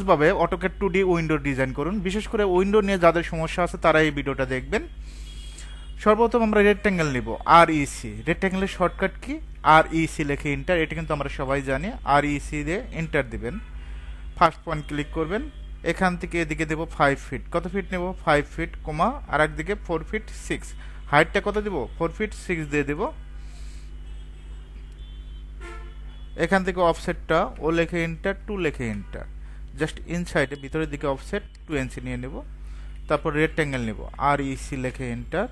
সহজভাবে AutoCAD 2D window design করুন। বিশেষ করে উইন্ডো নিয়ে যাদের সমস্যা আছে তারা এই ভিডিওটা দেখবেন। সর্বপ্রথম আমরা রেক্ট্যাঙ্গেল নিব, REC। রেক্ট্যাঙ্গেলের shortcut key? REC লিখে এন্টার, এটা কিন্তু আমরা সবাই জানি। REC দিয়ে এন্টার দিবেন, ফার্স্ট পয়েন্ট ক্লিক করবেন, এখান থেকে এদিকে দেব 5 ফিট। কত ফিট নেব? 5 ফিট, কমা আর একদিকে 4 ফিট 6। হাইটটা কত দেব? 4 ফিট 6 দিয়ে দেব। এখান থেকে অফসেটটা ও লেখে এন্টার, 2 লেখে এন্টার, জাস্ট ইনসাইডে ভিতরের দিকে অফসেট 2 ইঞ্চি নিয়ে নেব। তারপর রেক্ট্যাঙ্গেল নেব, REC লেখে এন্টার,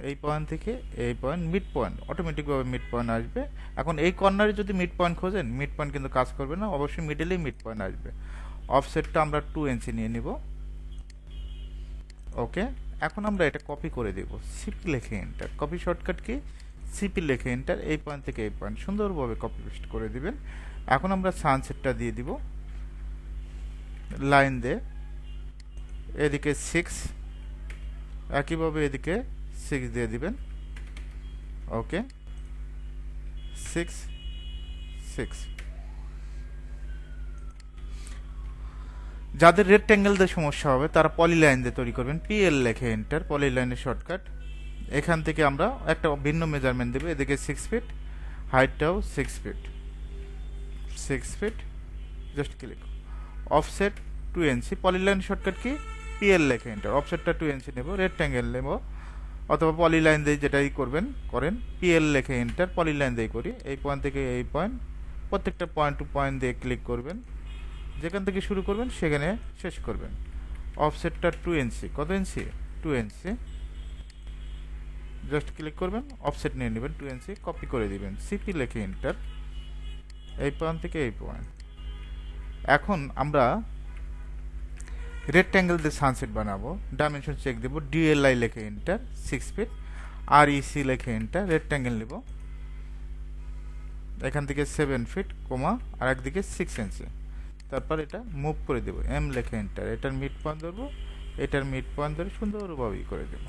এই পয়েন্ট থেকে এই পয়েন্ট, মিড পয়েন্ট, অটোমেটিকভাবে মিড পয়েন্ট আসবে। এখন এই কর্নারে যদি মিড পয়েন্ট খোঁজেন, মিড পয়েন্ট কিন্তু কাজ করবে না, অবশ্যই মিডলেই মিড পয়েন্ট আসবে। অফসেটটা আমরা 2 ইঞ্চি নিয়ে নিব। ওকে, এখন আমরা এটা কপি করে দেব, সিপি লেখে enter. Copy shortcut key? CP লেখে এন্টার, এই পয়েন্ট থেকে এই পয়েন্ট সুন্দরভাবে কপি পেস্ট করে দিবেন। এখন আমরা সানসেটটা দিয়ে দিব, লাইন দিয়ে এদিকে 6, একইভাবে এদিকে 6 দিয়ে দিবেন। ওকে, 6 6। যাদের রেক্ট্যাঙ্গেল দিয়ে সমস্যা হবে তারা পলিলাইন দিয়ে তৈরি করবেন, PL লেখে এন্টার, পলিলাইনের শর্টকাট। এখান থেকে আমরা একটা ভিন্ন মেজারমেন্ট দেব, এদিকে 6 ফিট, হাইটটাও 6 feet 6 feet, just click. Offset 2 inch, polyline shortcut কি? PL লেখে এন্টার, অফসেটটা 2 ইঞ্চি নেব। রেক্ট্যাঙ্গেল নেব অথবা পলিলাইন দিয়ে যেটাই করবেন করেন, PL লেখে এন্টার, পলিলাইন দিয়ে করি। এই পয়েন্ট থেকে এই পয়েন্ট, প্রত্যেকটা পয়েন্ট টু পয়েন্ট দিয়ে ক্লিক করবেন, যেখান থেকে শুরু করবেন সেখানে শেষ করবেন। অফসেটটা 2 ইঞ্চি, কত ইঞ্চি? 2 ইঞ্চি, জাস্ট ক্লিক করবেন, অফসেট নিয়ে নেবেন 2 ইঞ্চি, কপি করে দিবেন, সিপি লেখে এন্টার, এই পয়েন্ট থেকে এই পয়েন্ট। এখন আমরা রেক্ট্যাঙ্গেল দিয়ে সানসেট বানাবো, ডাইমেনশন চেক দেব, DLI লেখে এন্টার, 6 ফিট, REC লেখে এন্টার, রেক্ট্যাঙ্গেল নেব, এখান থেকে 7 ফিট, কমা আর একদিকে 6 ইঞ্চি। তারপর এটা মুভ করে দেব, M লেখে এন্টার, এটার মিড পয়েন্ট ধরবো, এটার মিড পয়েন্ট ধরে সুন্দরভাবে করে দেবো।